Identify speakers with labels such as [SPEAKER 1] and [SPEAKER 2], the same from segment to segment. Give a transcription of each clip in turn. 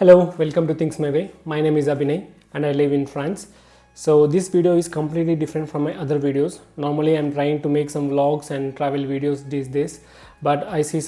[SPEAKER 1] Hello, welcome to Things My Way. My name is Abhinay and I live in France. So this video is completely different from my other videos. Normally I'm trying to make some vlogs and travel videos these days, but I see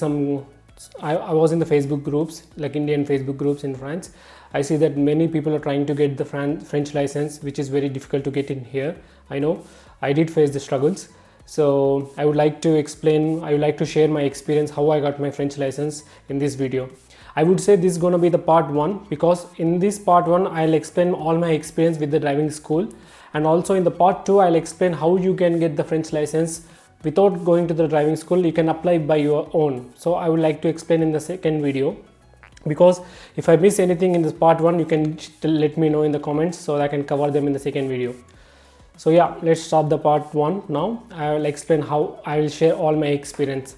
[SPEAKER 1] I was in the Facebook groups, like Indian Facebook groups in France. I see that many people are trying to get the French license, which is very difficult to get in here. I know, I did face the struggles. So I would like to share my experience, how I got my French license in this video. I would say this is going to be the part 1, because in this part 1 I'll explain all my experience with the driving school, and also in the part 2 I'll explain how you can get the French license without going to the driving school. You can apply by your own. So I would like to explain in the second video, because if I miss anything in this part 1 you can let me know in the comments so that I can cover them in the second video. So yeah, let's start the part 1 now. I will explain how I will share all my experience.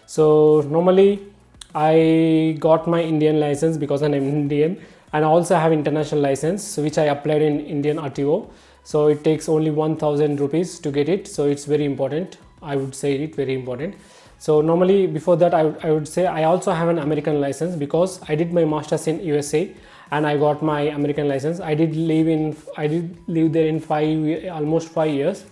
[SPEAKER 1] So normally I got my Indian license because I'm Indian, and I also have international license which I applied in Indian RTO. So it takes only 1000 rupees to get it, so it's very important. I would say it very important. So normally before that I would say I also have an American license, because I did my masters in USA and I got my American license. I did live there in almost 5 years,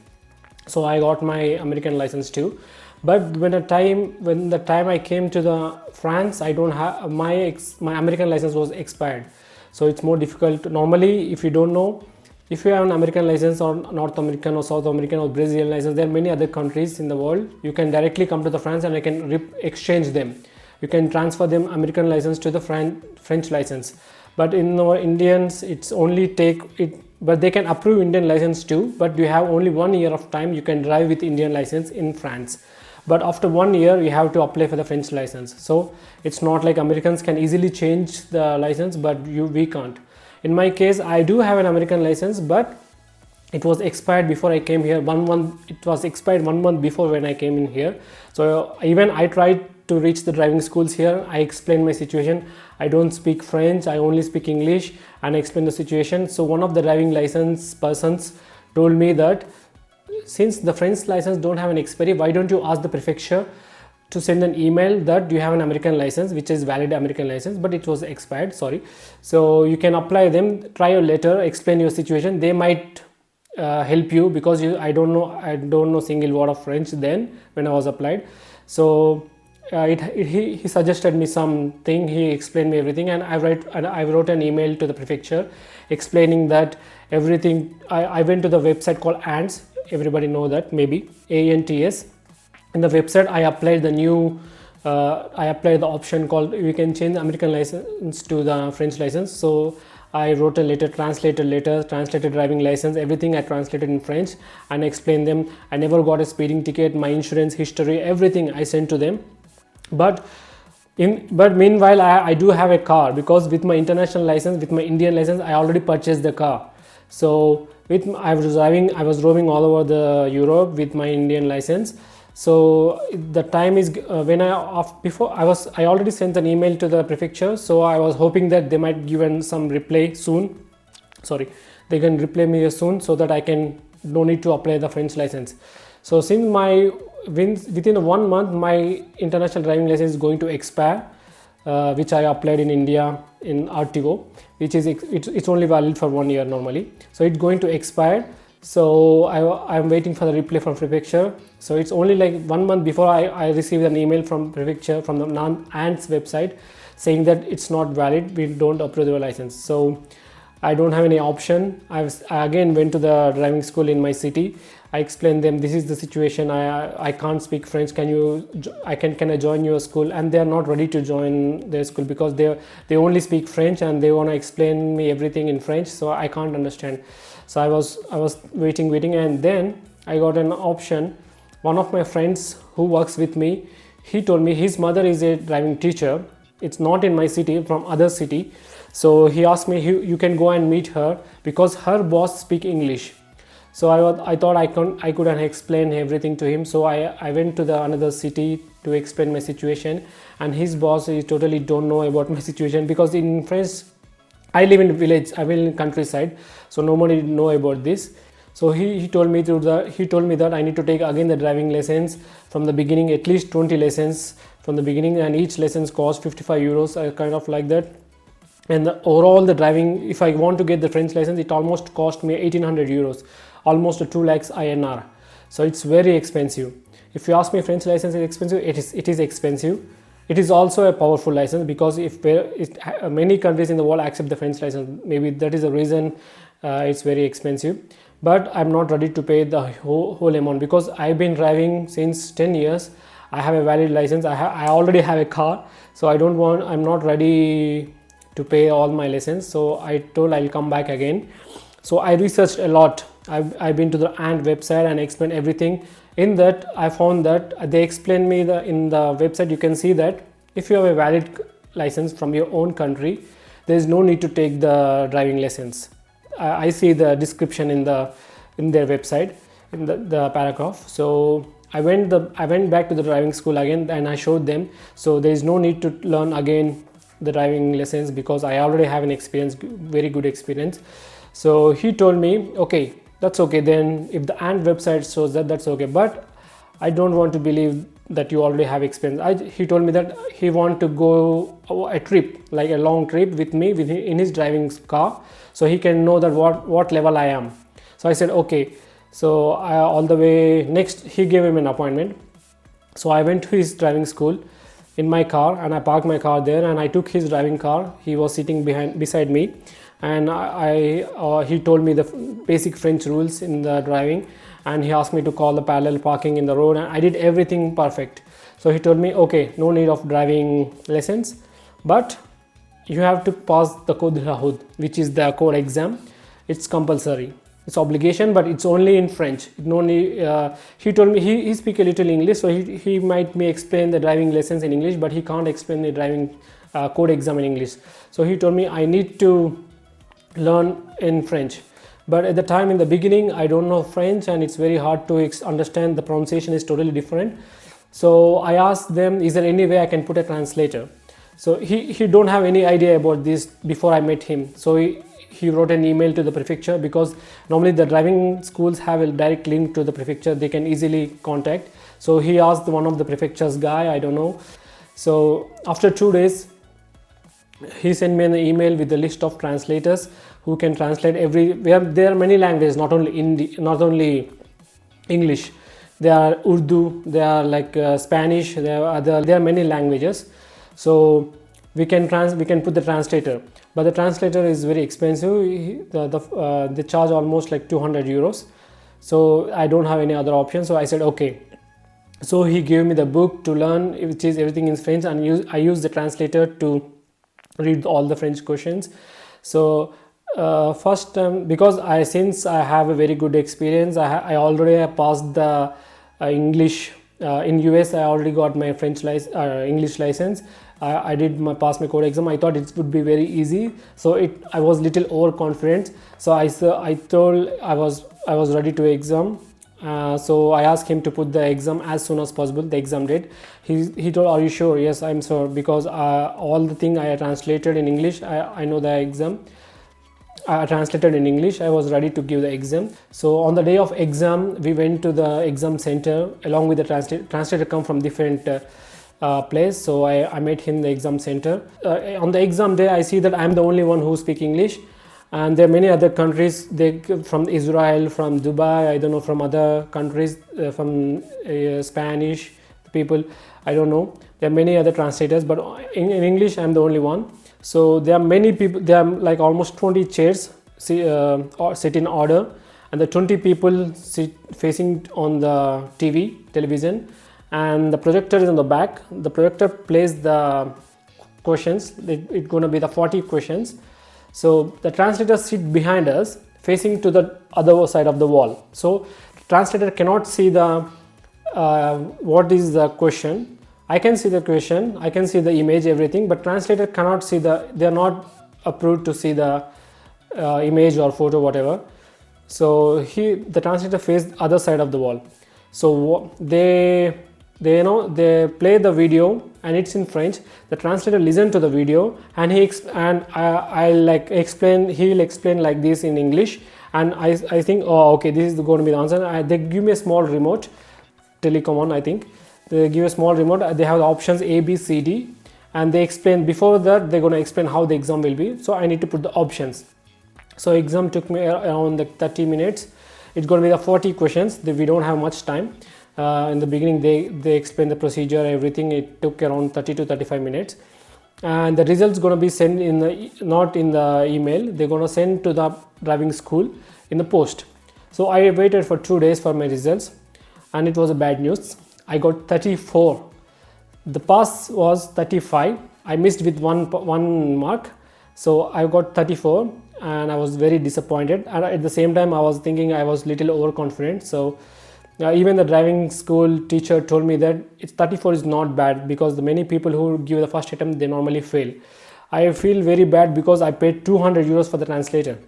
[SPEAKER 1] so I got my American license too. But when the time I came to the France, I don't have my American license was expired, so it's more difficult. Normally, if you don't know, if you have an American license or North American or South American or Brazilian license, there are many other countries in the world. You can directly come to the France and I can exchange them. You can transfer them American license to the French license. But in our Indians, it's only take it. But they can approve Indian license too. But you have only 1 year of time. You can drive with Indian license in France. But after 1 year you have to apply for the French license. So it's not like Americans can easily change the license, but we can't. In my case, I do have an American license, but it was expired before I came here. It was expired 1 month before when I came in here. So even I tried to reach the driving schools here. I explained my situation. I don't speak French, I only speak English, and I explained the situation. So one of the driving license persons told me that since the French license don't have an expiry, why don't you ask the prefecture to send an email that you have an American license, which is valid American license, but it was expired, sorry. So you can apply them, try your letter, explain your situation. They might help you, because I don't know single word of French then when I was applied. So he suggested me something, he explained me everything, and I wrote an email to the prefecture explaining that everything. I went to the website called ANTS. Everybody know that, maybe ANTS. In the website I applied the option called we can change American license to the French license. So I wrote a letter, translated driving license, everything I translated in French, and explained them I never got a speeding ticket, my insurance history, everything I sent to them. But meanwhile I do have a car, because with my international license, with my Indian license, I already purchased the car. So I was roaming all over the Europe with my Indian license. So the time is I already sent an email to the prefecture, so I was hoping that they might give some reply soon. Sorry, they can reply me soon, so that I no need to apply the French license. So since within 1 month my international driving license is going to expire, which I applied in India in RTO, which is it's only valid for 1 year normally. So it's going to expire. So I'm waiting for the reply from prefecture. So it's only like 1 month before I received an email from prefecture, from the ANTS website, saying that it's not valid, we don't approve your license. So I don't have any option. I again went to the driving school in my city. I explained them, this is the situation, I can't speak French, can I join your school? And they are not ready to join their school, because they only speak French and they want to explain me everything in French, so I can't understand. So I was waiting, and then I got an option. One of my friends who works with me, he told me his mother is a driving teacher. It's not in my city, from other city. So he asked me, you can go and meet her, because her boss speak English. So I thought I could explain everything to him. So I went to another city to explain my situation, and his boss totally don't know about my situation, because in France I live in a village, I live in countryside, so nobody know about this. So he told me that I need to take again the driving lessons from the beginning, at least 20 lessons from the beginning, and each lessons cost 55 euros, kind of like that. and overall the driving, if I want to get the French license, it almost cost me 1800 euros, almost 2 lakhs INR. So it's very expensive. If you ask me, French license is expensive, it is expensive. It is also a powerful license, because if many countries in the world accept the French license, maybe that is the reason it's very expensive. But I'm not ready to pay the whole amount, because I've been driving since 10 years. I have a valid license. I already have a car, so I'm not ready to pay all my lessons. So I told I'll come back again. So I researched a lot. I've been to the ANT website and explained everything. In that, I found that they explained me in the website, you can see that if you have a valid license from your own country, there is no need to take the driving lessons. I see the description in their website, in the paragraph. So I went back to the driving school again, and I showed them. So there is no need to learn again the driving lessons, because I already have an experience, very good experience. So he told me, okay, that's okay, then if the ANT website shows that, that's okay, but I don't want to believe that you already have experience. He told me that he want to go a trip, like a long trip with me in his driving car, so he can know that what level I am. So I said okay. So all the way next, he gave him an appointment. So I went to his driving school in my car, and I parked my car there, and I took his driving car. He was sitting beside me, and he told me the basic French rules in the driving, and he asked me to call the parallel parking in the road, and I did everything perfect. So he told me, okay, no need of driving lessons, but you have to pass the Conduire, which is the code exam. It's compulsory. It's obligation, but it's only in French. He told me he speaks a little English, so he might may explain the driving lessons in English, but he can't explain the driving code exam in English. So he told me I need to learn in French. But at the time, in the beginning, I don't know French, and it's very hard to understand. The pronunciation is totally different. So I asked them, is there any way I can put a translator? So he don't have any idea about this before I met him. So he wrote an email to the prefecture, because normally the driving schools have a direct link to the prefecture. They can easily contact. So he asked one of the prefecture's guy, I don't know. So after 2 days, he sent me an email with a list of translators who can translate there are many languages, not only English. There are Urdu, there are like Spanish, there are many languages. So we can put the translator, but the translator is very expensive. They charge almost like 200 euros. So I don't have any other option. So I said okay. So he gave me the book to learn, which is everything in French, and I used the translator to read all the French questions. So first time, because since I have a very good experience, I already passed the English in US. I already got my English license. I did pass my code exam. I thought it would be very easy, so I was little overconfident. So I told I was ready to exam. So I asked him to put the exam as soon as possible, the exam date. He told, are you sure? Yes, I'm sure, because all the thing I translated in English, I know the exam. I translated in English. I was ready to give the exam. So on the day of exam, we went to the exam center along with the translator come from different place. So I met him in the exam center. On the exam day, I see that I'm the only one who speaks English, and there are many other countries. They from Israel, from Dubai, I don't know, from other countries, from Spanish people, I don't know. There are many other translators, but in English, I'm the only one. So there are many people. There are like almost 20 chairs sit in order, and the 20 people sit facing on the television, and the projector is on the back. The projector plays the questions. It's going to be the 40 questions. So the translators sit behind us, facing to the other side of the wall. So the translator cannot see the what is the question. I can see the question, I can see the image, everything, but translator cannot see they are not approved to see the image or photo, whatever. So the translator faced other side of the wall. So they play the video, and it's in French. The translator listen to the video, and I'll explain. He will explain like this in English, and I think, oh, okay, this is going to be the answer. They give me a small remote, telecom one, I think. They give a small remote. They have the options A, B, C, D, and they explain, before that they're going to explain how the exam will be. So I need to put the options. So exam took me around the 30 minutes. It's going to be the 40 questions. We don't have much time. In the beginning they explain the procedure, everything. It took around 30 to 35 minutes, and the results going to be sent in the, not in the email, they're going to send to the driving school in the post. So I waited for 2 days for my results, and it was a bad news. I got 34. The pass was 35. I missed with one mark, so I got 34, and I was very disappointed. And at the same time I was thinking I was little overconfident. So even the driving school teacher told me that 34 is not bad, because the many people who give the first attempt, they normally fail. I feel very bad because I paid 200 euros for the translator.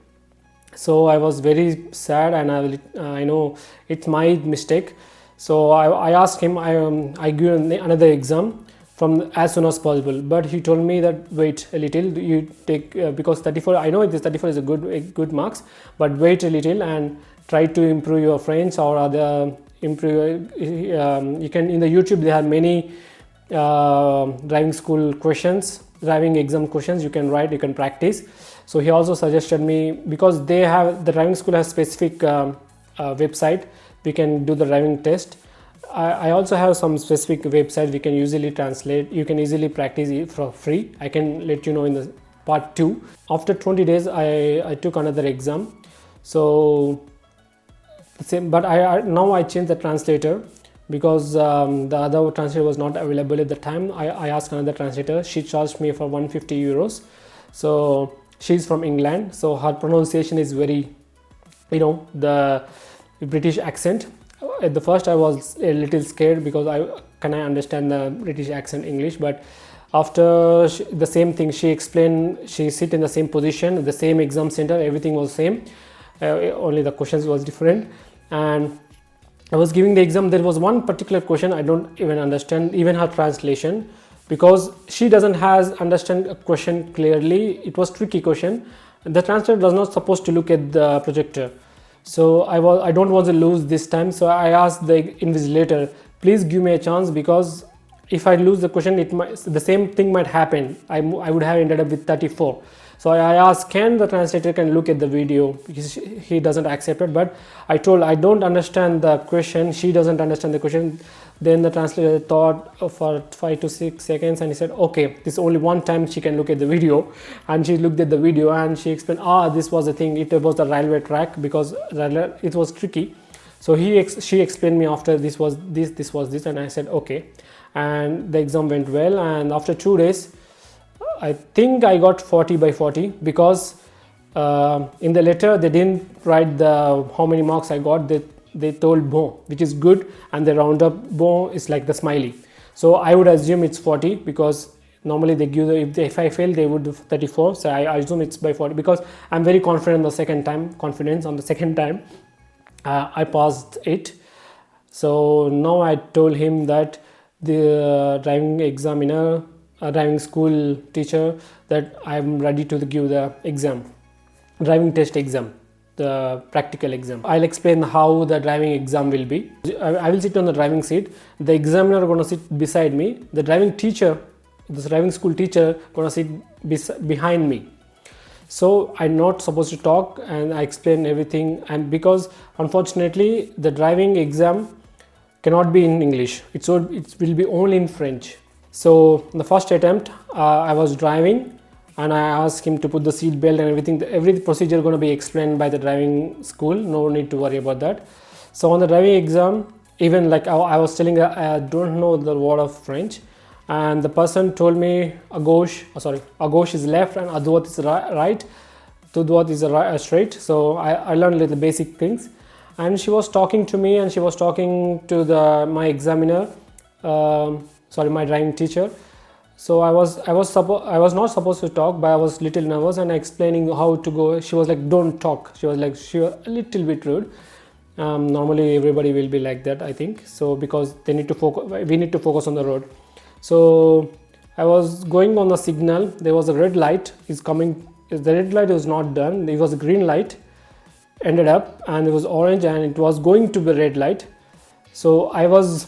[SPEAKER 1] So I was very sad, and I know it's my mistake. So I asked him, I give another exam from as soon as possible, but he told me that wait a little, you take because 34, I know this 34 is a good marks, but wait a little and try to improve your French or other improve. You can, in the YouTube there are many driving school questions, driving exam questions you can write, you can practice. So he also suggested me, because they have, the driving school has specific website we can do the driving test. I also have some specific website we can easily translate, you can easily practice it for free. I can let you know in the part 2. After 20 days I took another exam. So same, but now I changed the translator, because the other translator was not available at the time. I asked another translator. She charged me for 150 euros. So she's from England, so her pronunciation is very, the British accent. At the first I was a little scared, because I understand the British accent English, but after the same thing she explained, she sit in the same position, the same exam center, everything was same, only the questions was different. And I was giving the exam, there was one particular question I don't even understand, even her translation, because she doesn't understand a question clearly. It was tricky question. The translator was not supposed to look at the projector. So I don't want to lose this time. So I asked the invigilator, please give me a chance, because if I lose the question, the same thing might happen. I would have ended up with 34. So I asked, can the translator can look at the video, because he doesn't accept it. But I told I don't understand the question, she doesn't understand the question. Then the translator thought for 5 to 6 seconds, and he said, okay, this is only one time she can look at the video. And she looked at the video and she explained, this was the thing, it was the railway track, because it was tricky. So she explained me after, this was this, and I said okay. And the exam went well, and after 2 days I think I got 40 by 40, because in the letter they didn't write how many marks I got. They told bon, which is good, and the round up bon is like the smiley. So I would assume it's 40, because normally they give if I fail they would do 34. So I assume it's by 40, because I'm very confident on the second time. I passed it. So now I told him that the driving school teacher, that I'm ready to give the exam, driving test exam, the practical exam. I'll explain how the driving exam will be. I will sit on the driving seat. The examiner going to sit beside me. The driving school teacher going to sit behind me. So I'm not supposed to talk, and I explain everything. And because unfortunately the driving exam cannot be in English, it will be only in French. So the first attempt I was driving, and I asked him to put the seat belt and everything. Every procedure going to be explained by the driving school, no need to worry about that. So on the driving exam, even like I was telling, I don't know the word of French, and the person told me à gauche is left and à droite is right, tout droit is straight. So I learned little basic things, and she was talking to me, and she was talking to my examiner, my driving teacher. So I was not supposed to talk, but I was little nervous, and explaining how to go. She was like, don't talk. She was a little bit rude. Normally everybody will be like that, I think. So because we need to focus on the road. So I was going on the signal. There was a red light is coming. The red light was not done. It was a green light ended up, and it was orange, and it was going to be red light. So I was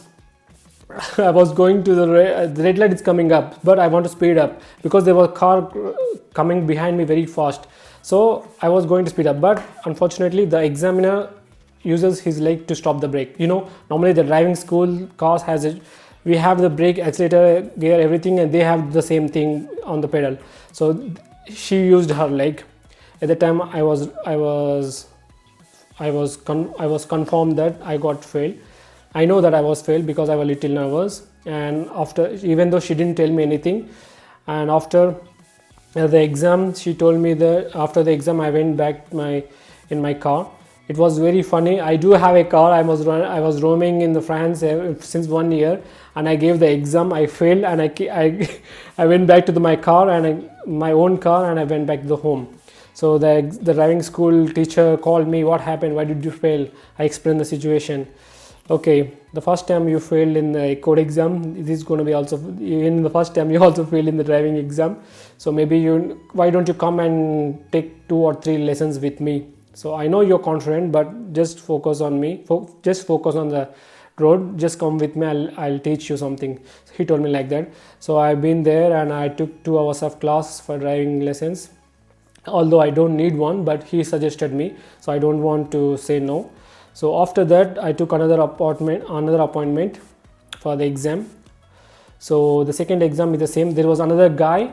[SPEAKER 1] I was going to the red light is coming up, but I want to speed up because there was a car coming behind me very fast. So I was going to speed up, but unfortunately the examiner uses his leg to stop the brake. You know, normally the driving school cars has it. We have the brake, accelerator, gear, everything, and they have the same thing on the pedal. So she used her leg. At the time, I was confirmed that I got failed. I know that I was failed because I was a little nervous, and after, even though she didn't tell me anything, and after the exam, she told me that after the exam I went back in my car. It was very funny. I do have a car. I was roaming in the France since 1 year, and I gave the exam. I failed, and I went back to my car, and my own car, and I went back to the home. So the driving school teacher called me. What happened? Why did you fail? I explained the situation. Okay, the first time you failed in the code exam, this is going to be also in the first time you also failed in the driving exam. So maybe why don't you come and take 2 or 3 lessons with me? So I know you're confident, but just focus on me. Just focus on the road. Just come with me. I'll teach you something. So he told me like that. So I've been there, and I took 2 hours of class for driving lessons. Although I don't need one, but he suggested me, so I don't want to say no. So after that, I took another appointment for the exam. So the second exam is the same. There was another guy.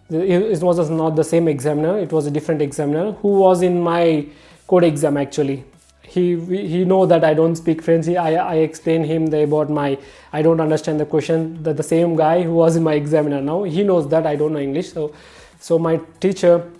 [SPEAKER 1] It was not the same examiner. It was a different examiner who was in my code exam actually. He know that I don't speak French. I explained him about I don't understand the question. The same guy who was in my examiner now, he knows that I don't know English. So my teacher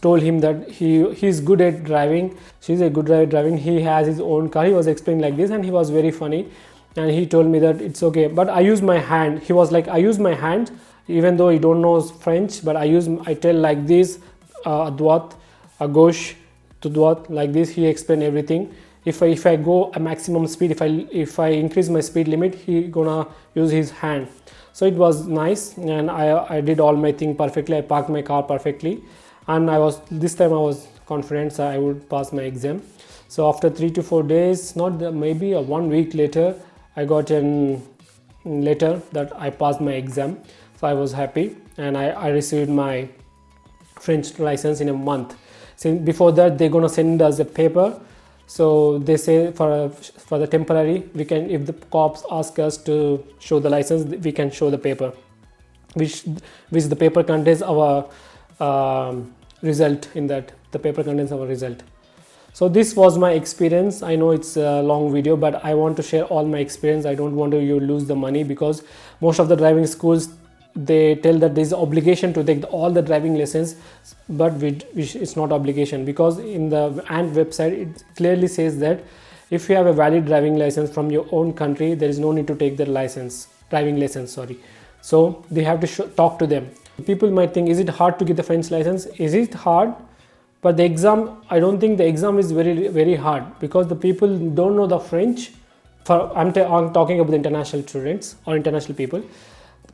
[SPEAKER 1] told him that he's good at driving. She's a good driver at driving. He has his own car. He was explaining like this, and he was very funny, and he told me that it's okay, but I use my hand. He was like, I use my hand even though he don't know French, but I tell like this, à droite, à gauche, to droite, like this. He explained everything. If I go a maximum speed, if I increase my speed limit, he gonna use his hand. So it was nice, and I did all my thing perfectly. I parked my car perfectly, and this time I was confident that I would pass my exam. So after 3 to 4 days, maybe 1 week later, I got a letter that I passed my exam. So I was happy, and I received my French license in a month. So before that, they're gonna send us a paper. So they say for the temporary, we can, if the cops ask us to show the license, we can show the paper, which the paper contains our result. In that, the paper contains our result. So this was my experience. I know it's a long video, but I want to share all my experience. I don't want you lose the money, because most of the driving schools, they tell that there's obligation to take all the driving lessons, but it's not obligation, because in the ANT website it clearly says that if you have a valid driving license from your own country, there is no need to take the driving license. So they have to talk to them. People might think, is it hard to get the French license? Is it hard? But the exam, I don't think the exam is very, very hard, because the people don't know the French. I'm talking about the international students or international people.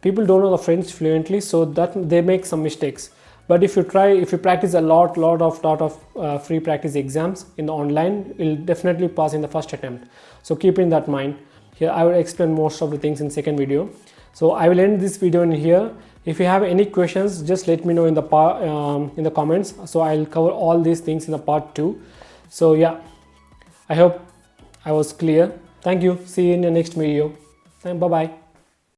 [SPEAKER 1] People don't know the French fluently, so that they make some mistakes. But if you practice a lot of free practice exams in the online, you'll definitely pass in the first attempt. So keep in that mind. Here I will explain most of the things in second video. So I will end this video in here. If you have any questions, just let me know in the comments. So I'll cover all these things in the part 2. So yeah, I hope I was clear. Thank you. See you in the next video. Bye bye.